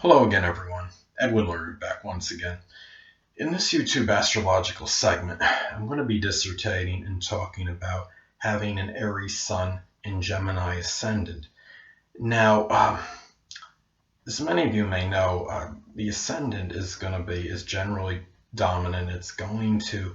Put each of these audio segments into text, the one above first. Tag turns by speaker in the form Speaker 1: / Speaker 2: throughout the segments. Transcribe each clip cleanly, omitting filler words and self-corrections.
Speaker 1: Hello again, everyone. Edwin Learnard back once again. In this YouTube astrological segment, I'm going to be dissertating and talking about having an Aries Sun in Gemini Ascendant. Now, as many of you may know, the Ascendant is generally dominant. It's going to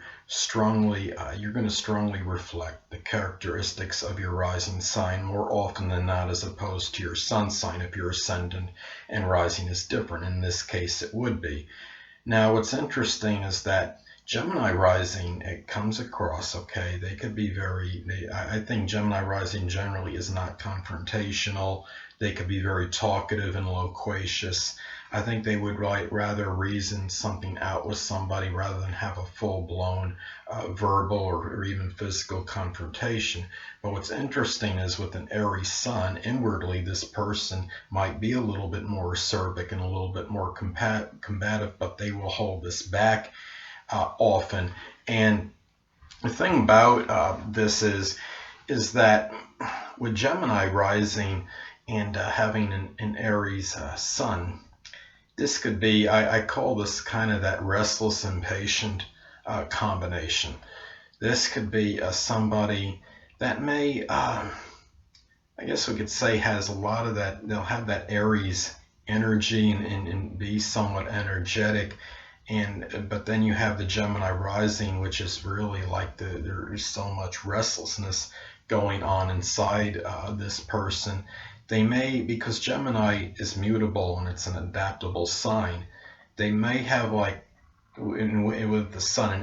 Speaker 1: you're going to strongly reflect the characteristics of your rising sign more often than not, as opposed to your sun sign if your Ascendant and rising is different. In this case, it would be. Now, what's interesting is that Gemini rising, it comes across, okay, they could be I think Gemini rising generally is not confrontational. They could be very talkative and loquacious. I think they would rather reason something out with somebody rather than have a full-blown verbal or even physical confrontation. But what's interesting is with an Aries Sun, inwardly this person might be a little bit more acerbic and a little bit more combative, but they will hold this back often. And the thing about this is that with Gemini rising and having an Aries Sun, this could be, I call this kind of that restless, impatient combination. This could be somebody that may, I guess we could say, has a lot of that. They'll have that Aries energy and be somewhat energetic. But then you have the Gemini rising, which is really like there's so much restlessness going on inside this person. They may, because Gemini is mutable and it's an adaptable sign, they may have with the Sun in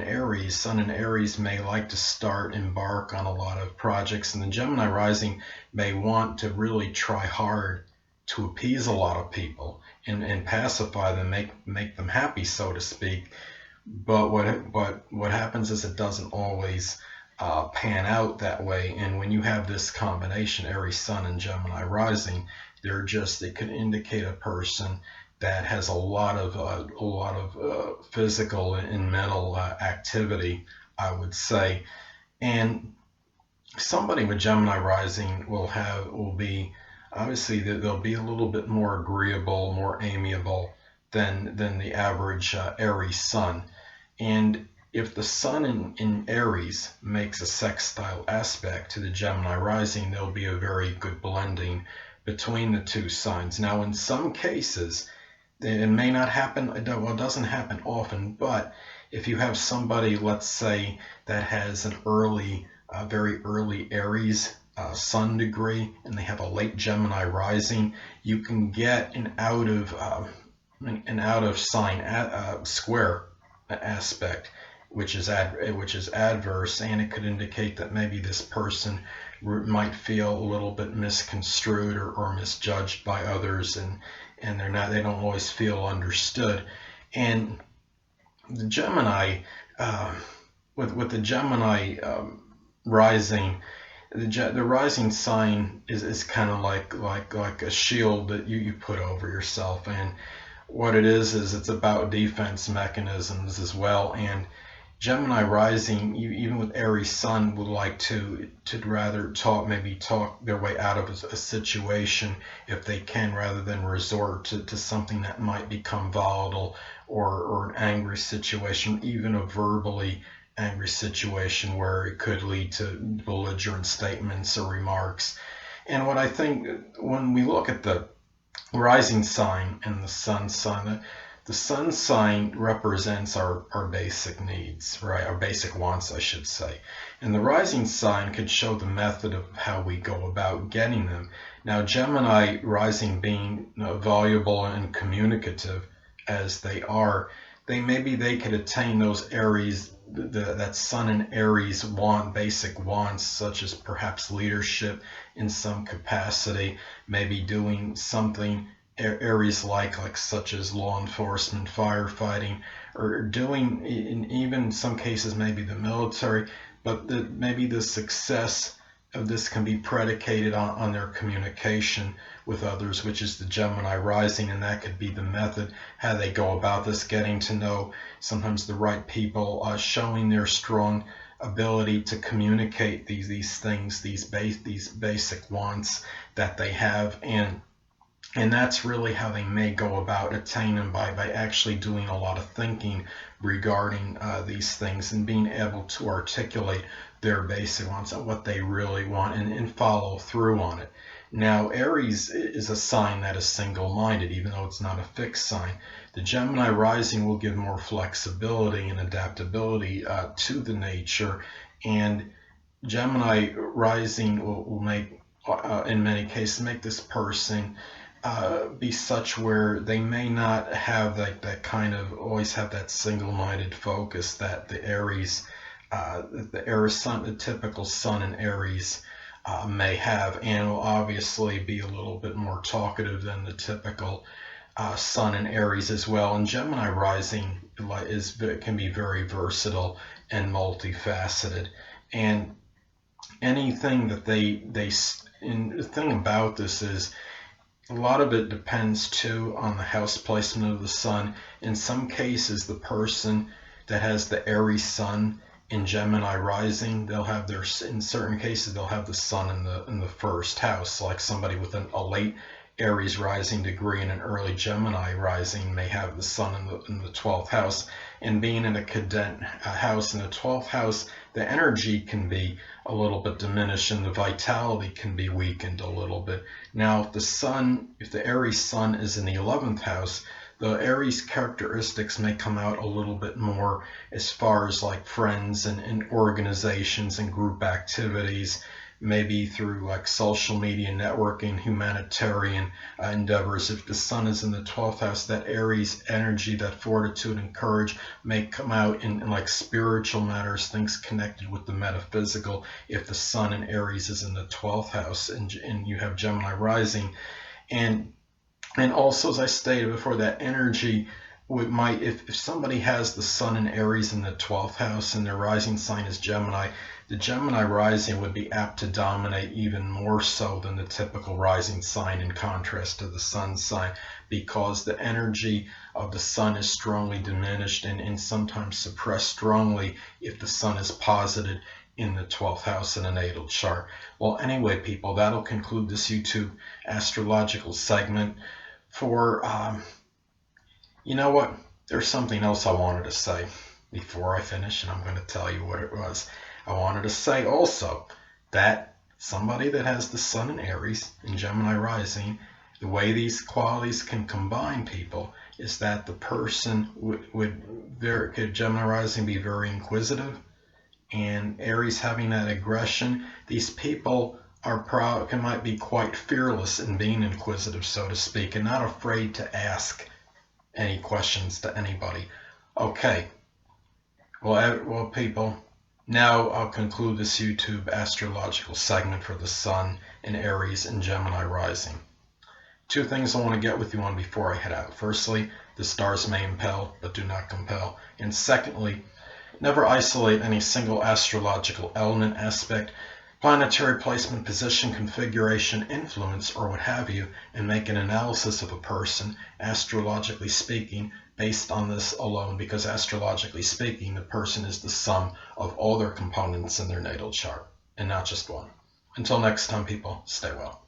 Speaker 1: Aries may like to embark on a lot of projects, and the Gemini rising may want to really try hard to appease a lot of people and pacify them, make them happy, so to speak. But what happens is it doesn't always pan out that way. And when you have this combination, Aries Sun and Gemini rising, it could indicate a person that has a lot of physical and mental activity, I would say. And somebody with Gemini rising will be obviously they'll be a little bit more agreeable, more amiable than the average Aries Sun. And if the Sun in Aries makes a sextile aspect to the Gemini rising, there'll be a very good blending between the two signs. Now, in some cases, it may not happen, it doesn't happen often, but if you have somebody, let's say, that has an very early Aries Sun degree, and they have a late Gemini rising, you can get an out of sign square aspect, which is adverse, and it could indicate that maybe this person might feel a little bit misconstrued or misjudged by others, and they don't always feel understood. And the Gemini, with the Gemini rising, the rising sign is kind of like a shield that you put over yourself, and what it is it's about defense mechanisms as well. And Gemini rising, even with Aries Sun, would like to rather talk their way out of a situation if they can, rather than resort to something that might become volatile or an angry situation, even a verbally angry situation where it could lead to belligerent statements or remarks. And what I think, when we look at the rising sign and the sun sign, the sun sign represents our basic needs, right? Our basic wants, I should say. And the rising sign could show the method of how we go about getting them. Now, Gemini rising being voluble and communicative as they are, they could attain those Aries, that Sun and Aries basic wants, such as perhaps leadership in some capacity, maybe doing something Aries like such as law enforcement, firefighting, or doing in even some cases maybe the military. But maybe the success of this can be predicated on their communication with others, which is the Gemini rising, and that could be the method, how they go about this, getting to know sometimes the right people, showing their strong ability to communicate these things, these basic wants that they have. And And that's really how they may go about attaining by actually doing a lot of thinking regarding these things and being able to articulate their basic wants and what they really want and follow through on it. Now, Aries is a sign that is single-minded, even though it's not a fixed sign. The Gemini rising will give more flexibility and adaptability to the nature, and Gemini rising will make, in many cases, make this person be such where they may not have that kind of always have that single-minded focus that the Aries sun, the typical sun in Aries may have, and will obviously be a little bit more talkative than the typical sun in Aries as well. And Gemini rising can be very versatile and multifaceted, and anything that and the thing about this is a lot of it depends too on the house placement of the sun. In some cases, the person that has the Aries sun in Gemini rising, in certain cases they'll have the sun in the first house. Like somebody with a late Aries rising degree and an early Gemini rising may have the sun in the 12th house. And being in a cadet house in the 12th house, the energy can be a little bit diminished and the vitality can be weakened a little bit. Now, if the Aries sun is in the 11th house, the Aries characteristics may come out a little bit more as far as like friends and organizations and group activities, maybe through like social media networking, humanitarian endeavors. If the sun is in the 12th house, that Aries energy, that fortitude and courage may come out in like spiritual matters, things connected with the metaphysical. If the sun in Aries is in the 12th house and you have Gemini rising, and also, as I stated before, that energy if somebody has the sun in Aries in the 12th house and their rising sign is Gemini, the Gemini rising would be apt to dominate even more so than the typical rising sign, in contrast to the sun sign, because the energy of the sun is strongly diminished and sometimes suppressed strongly if the sun is posited in the 12th house in a natal chart. Well, anyway, people, that'll conclude this YouTube astrological segment. You know what? There's something else I wanted to say before I finish, and I'm going to tell you what it was. I wanted to say also that somebody that has the sun in Aries and Gemini rising, the way these qualities can combine, people, is that the person could Gemini rising be very inquisitive, and Aries having that aggression. These people might be quite fearless in being inquisitive, so to speak, and not afraid to ask any questions to anybody. Okay, well, people, now I'll conclude this YouTube astrological segment for the sun in Aries and Gemini rising. Two things I want to get with you on before I head out. Firstly, the stars may impel, but do not compel. And secondly, never isolate any single astrological element, aspect, planetary placement, position, configuration, influence, or what have you, and make an analysis of a person, astrologically speaking, based on this alone, because astrologically speaking, the person is the sum of all their components in their natal chart, and not just one. Until next time, people, stay well.